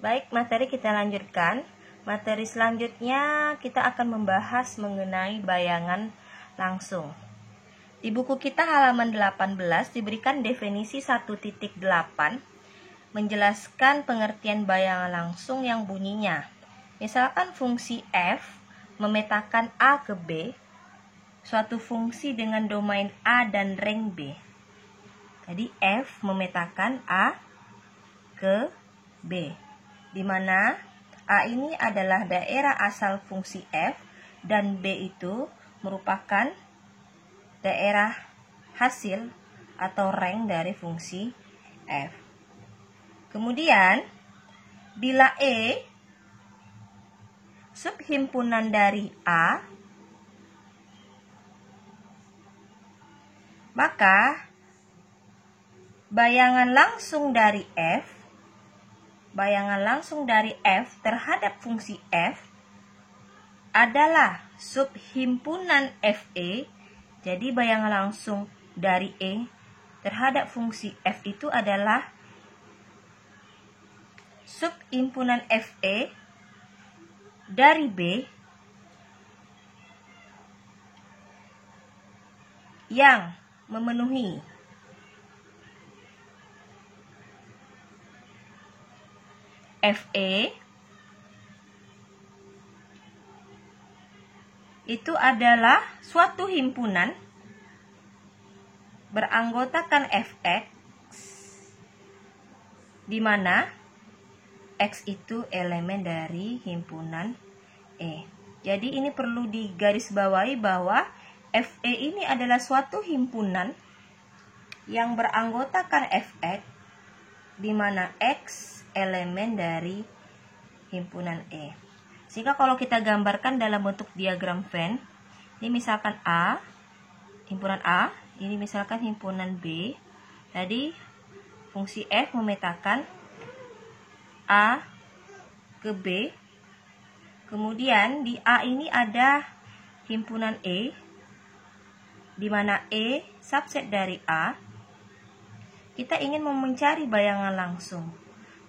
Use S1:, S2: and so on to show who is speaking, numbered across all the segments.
S1: Baik, materi kita lanjutkan. Materi selanjutnya kita akan membahas mengenai bayangan langsung. Di buku kita halaman 18 diberikan definisi 1.8 menjelaskan pengertian bayangan langsung yang bunyinya. Misalkan fungsi f memetakan A ke B, suatu fungsi dengan domain A dan rank B. Jadi f memetakan A ke B, di mana A ini adalah daerah asal fungsi f dan B itu merupakan daerah hasil atau rank dari fungsi f. Kemudian, bila E subhimpunan dari A, maka bayangan langsung dari F terhadap fungsi F adalah subhimpunan FE. Jadi bayangan langsung dari E terhadap fungsi F itu adalah subhimpunan FE dari B yang memenuhi FE itu adalah suatu himpunan beranggotakan Fx, di mana X itu elemen dari himpunan E. Jadi ini perlu digarisbawahi bahwa Fe ini adalah suatu himpunan yang beranggotakan Fx, di mana X elemen dari himpunan E. Sehingga kalau kita gambarkan dalam bentuk diagram Venn, ini misalkan A, himpunan A, ini misalkan himpunan B. Tadi fungsi F memetakan A ke B. Kemudian di A ini ada himpunan E, di mana E subset dari A. Kita ingin mencari bayangan langsung.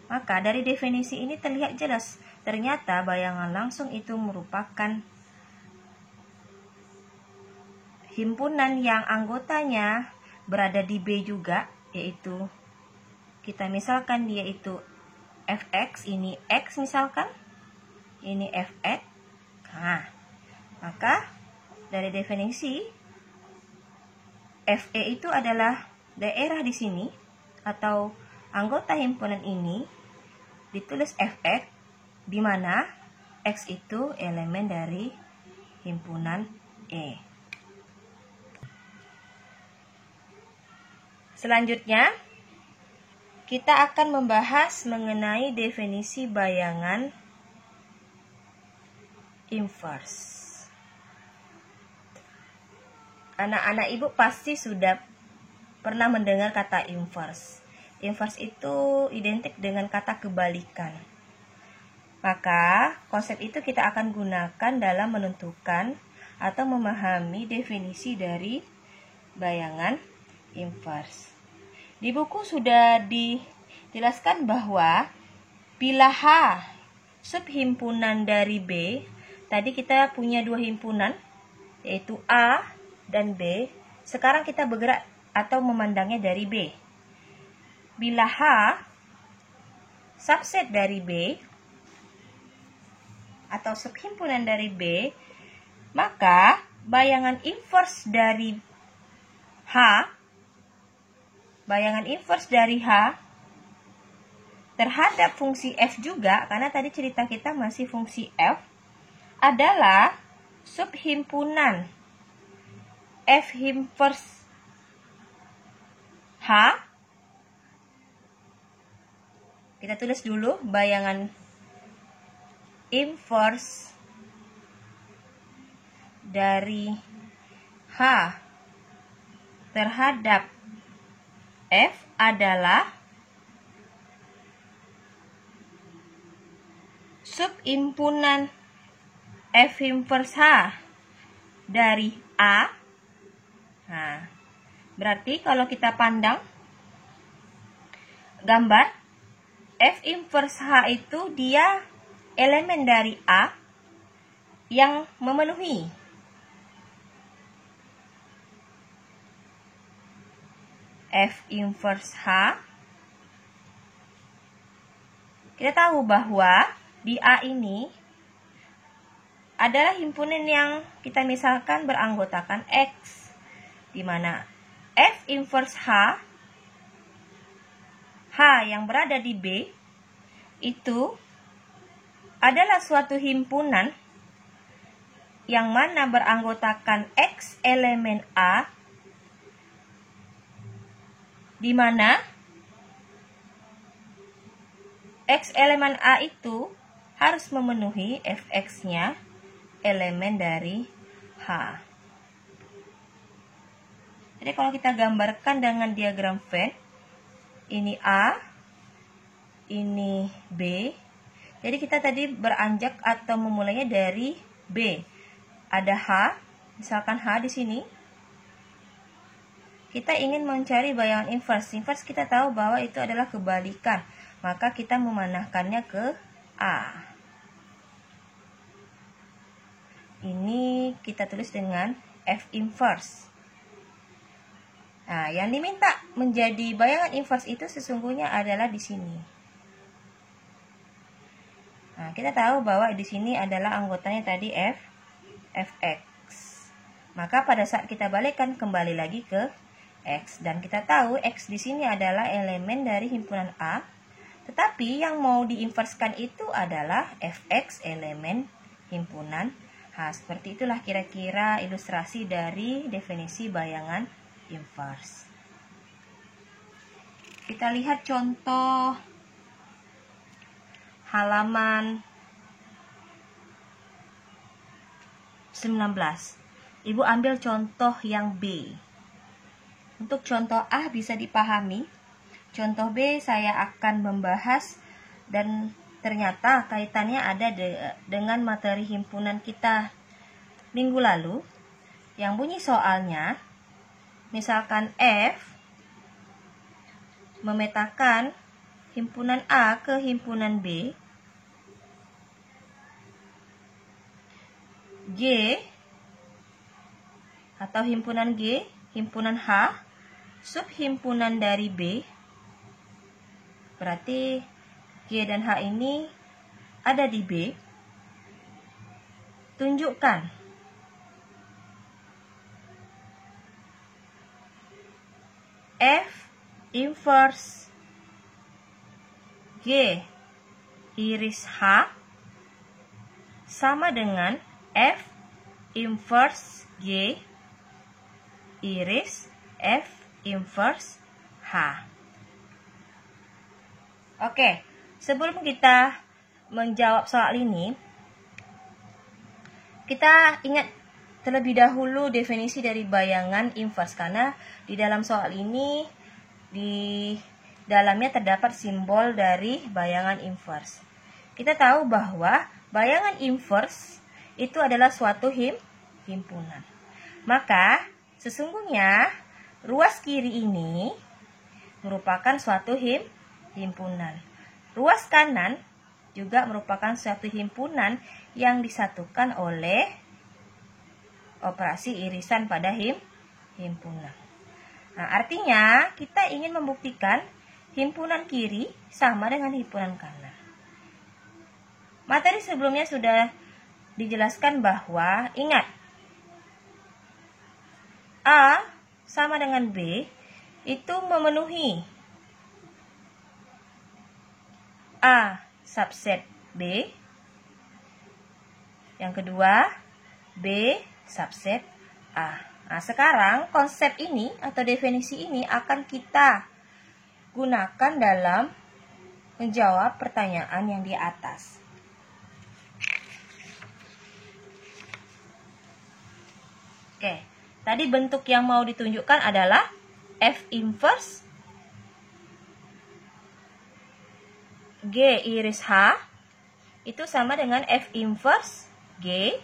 S1: Maka dari definisi ini terlihat jelas, ternyata bayangan langsung itu merupakan himpunan yang anggotanya berada di B juga, yaitu kita misalkan dia itu Fx, ini X misalkan, ini Fx. Nah, maka dari definisi Fe itu adalah daerah di sini atau anggota himpunan ini ditulis Fx, di mana X itu elemen dari himpunan E. Selanjutnya, kita akan membahas mengenai definisi bayangan inverse. Anak-anak ibu pasti sudah pernah mendengar kata inverse. Inverse itu identik dengan kata kebalikan. Maka, konsep itu kita akan gunakan dalam menentukan atau memahami definisi dari bayangan inverse. Di buku sudah dijelaskan bahwa bila H subhimpunan dari B, tadi kita punya dua himpunan, yaitu A dan B. Sekarang kita bergerak atau memandangnya dari B. Bila H subset dari B atau subhimpunan dari B, maka bayangan inverse dari H terhadap fungsi F juga, karena tadi cerita kita masih fungsi F, adalah subhimpunan F inverse H. Kita tulis dulu bayangan inverse dari H terhadap F adalah subhimpunan F inverse H dari A. Nah, berarti kalau kita pandang gambar, F inverse H itu dia elemen dari A yang memenuhi. F inverse H, kita tahu bahwa di A ini adalah himpunan yang kita misalkan beranggotakan X, di mana F inverse H yang berada di B itu adalah suatu himpunan yang mana beranggotakan X elemen A, di mana X elemen A itu harus memenuhi Fx-nya elemen dari H. Jadi kalau kita gambarkan dengan diagram Venn, ini A, ini B. Jadi kita tadi beranjak atau memulainya dari B. Ada H, misalkan H di sini. Kita ingin mencari bayangan inverse. Inverse kita tahu bahwa itu adalah kebalikan. Maka kita memanahkannya ke A. Ini kita tulis dengan F inverse. Nah, yang diminta menjadi bayangan inverse itu sesungguhnya adalah di sini. Nah, kita tahu bahwa di sini adalah anggotanya tadi Fx. Maka pada saat kita balikkan kembali lagi ke X, dan kita tahu X di sini adalah elemen dari himpunan A, tetapi yang mau diinverskan itu adalah Fx elemen himpunan H. Seperti itulah kira-kira ilustrasi dari definisi bayangan inverse. Kita lihat contoh halaman 19. Ibu ambil contoh yang B. Untuk contoh A bisa dipahami. Contoh B saya akan membahas dan ternyata kaitannya ada dengan materi himpunan kita minggu lalu. Yang bunyi soalnya, misalkan F memetakan himpunan A ke himpunan B, G atau himpunan G, himpunan H, subhimpunan dari B. Berarti G dan H ini ada di B. Tunjukkan F inverse G iris H sama dengan F inverse G iris F inverse H. Oke, sebelum kita menjawab soal ini, kita ingat terlebih dahulu definisi dari bayangan inverse, karena di dalam soal ini di dalamnya terdapat simbol dari bayangan inverse. Kita tahu bahwa bayangan inverse itu adalah suatu himpunan. Maka sesungguhnya ruas kiri ini merupakan suatu himpunan. Ruas kanan juga merupakan suatu himpunan yang disatukan oleh operasi irisan pada himpunan. Nah, artinya kita ingin membuktikan himpunan kiri sama dengan himpunan kanan. Materi sebelumnya sudah dijelaskan bahwa, ingat, A sama dengan B itu memenuhi A subset B. Yang kedua, B subset A. Nah, sekarang konsep ini atau definisi ini akan kita gunakan dalam menjawab pertanyaan yang di atas. Oke, tadi bentuk yang mau ditunjukkan adalah F inverse G iris H itu sama dengan F inverse G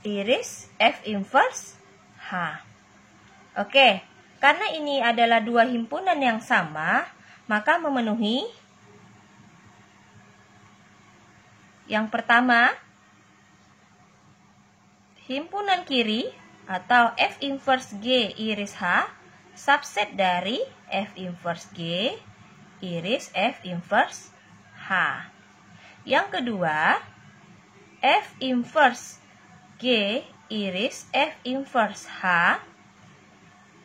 S1: iris F inverse H. Oke, karena ini adalah dua himpunan yang sama, maka memenuhi yang pertama, himpunan kiri atau F inverse G iris H subset dari F inverse G iris F inverse H. Yang kedua, F inverse G iris F inverse H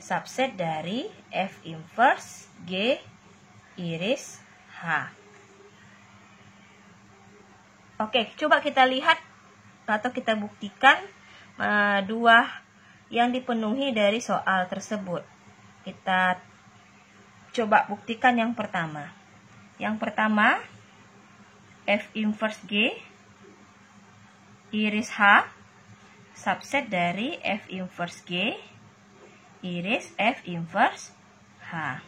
S1: subset dari F inverse G iris H. Oke, coba kita lihat atau kita buktikan dua yang dipenuhi dari soal tersebut. Kita coba buktikan yang pertama. Yang pertama, F inverse G iris H subset dari F inverse G iris F inverse H.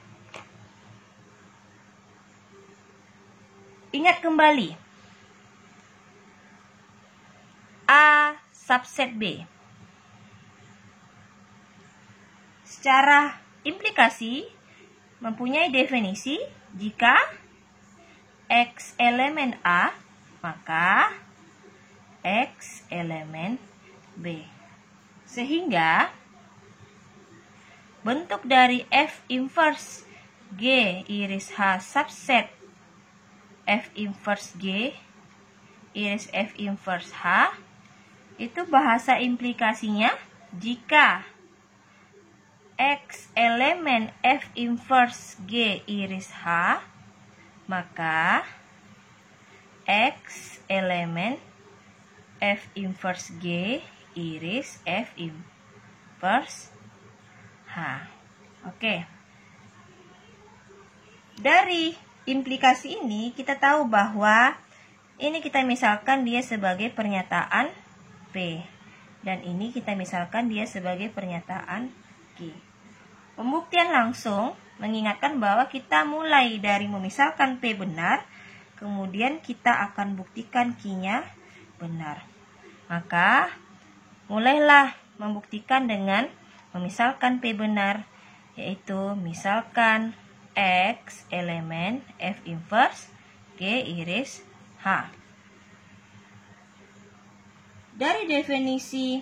S1: Ingat kembali, A subset B. Secara implikasi mempunyai definisi jika X elemen A, maka X elemen B. Sehingga bentuk dari F inverse G iris H subset F inverse G iris F inverse H itu bahasa implikasinya jika X elemen F inverse G iris H, maka X elemen F inverse G iris F inverse H. Oke. Dari implikasi ini kita tahu bahwa ini kita misalkan dia sebagai pernyataan P, dan ini kita misalkan dia sebagai pernyataan Q. Pembuktian langsung mengingatkan bahwa kita mulai dari memisalkan P benar, kemudian kita akan buktikan Q-nya benar. Maka mulailah membuktikan dengan memisalkan P benar, yaitu misalkan X elemen F inverse G iris H. Dari definisi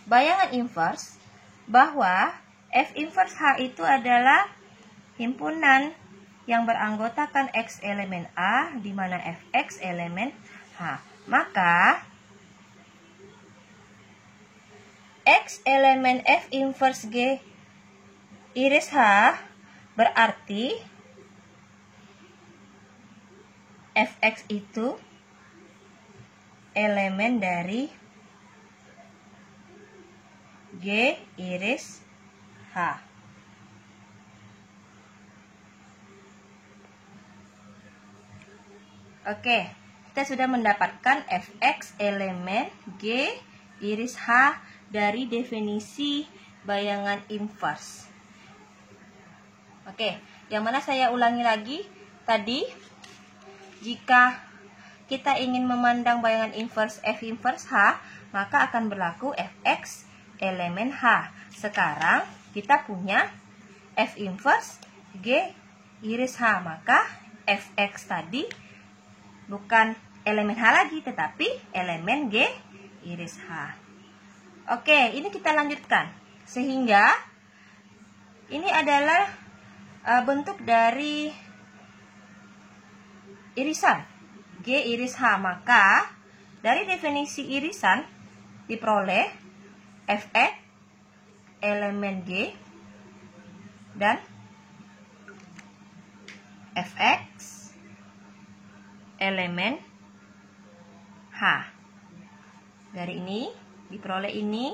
S1: bayangan inverse bahwa F inverse H itu adalah himpunan yang beranggotakan X elemen A di mana Fx elemen H. Maka X elemen F inverse G iris H berarti Fx itu elemen dari G iris H. Oke, kita sudah mendapatkan Fx elemen G iris H dari definisi bayangan inverse. Oke, yang mana saya ulangi lagi tadi, jika kita ingin memandang bayangan inverse F inverse H, maka akan berlaku Fx elemen H. Sekarang kita punya F inverse G iris H, maka Fx tadi bukan elemen H lagi, tetapi elemen G iris H. Oke, ini kita lanjutkan. Sehingga ini adalah bentuk dari irisan G iris H. Maka dari definisi irisan diperoleh Fx elemen G dan Fx elemen H. Dari ini diperoleh ini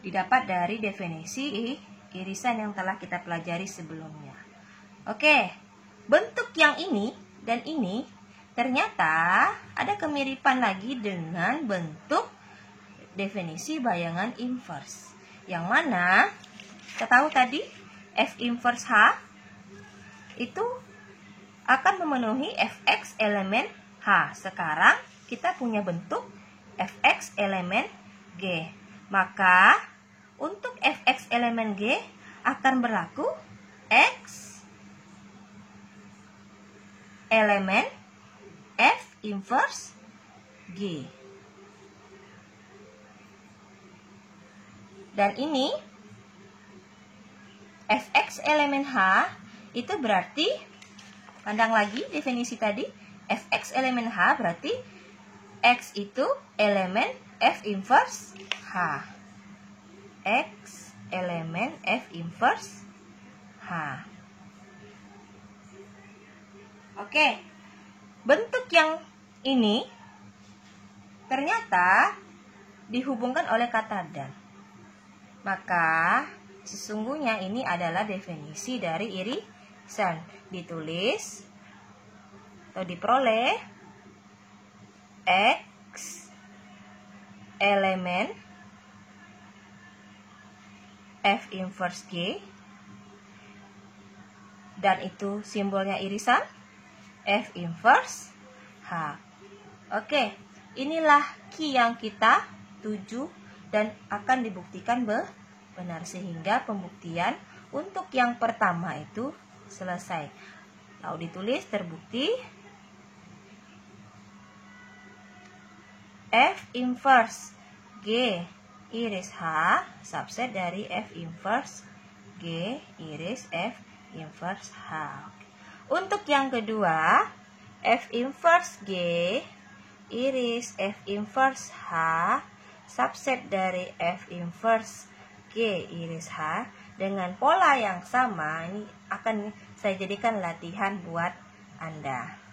S1: didapat dari definisi irisan yang telah kita pelajari sebelumnya. Oke, bentuk yang ini dan ini ternyata ada kemiripan lagi dengan bentuk definisi bayangan inverse. Yang mana kita tahu tadi F inverse H itu akan memenuhi Fx elemen H. Sekarang kita punya bentuk Fx elemen G. Maka untuk Fx elemen G akan berlaku X elemen F inverse G. Dan ini Fx elemen H itu berarti, pandang lagi definisi tadi, Fx elemen H berarti X itu elemen F inverse H. X elemen F inverse H. Oke, bentuk yang ini ternyata dihubungkan oleh kata dan. Maka sesungguhnya ini adalah definisi dari irisan. Ditulis atau diperoleh X elemen F inverse G, dan itu simbolnya irisan F inverse H. Oke, inilah key yang kita tuju dan akan dibuktikan benar, sehingga pembuktian untuk yang pertama itu selesai. Lalu ditulis terbukti F inverse G iris H subset dari F inverse G iris F inverse H. Untuk yang kedua, F inverse G iris F inverse H subset dari F inverse G iris H dengan pola yang sama. Ini akan saya jadikan latihan buat Anda.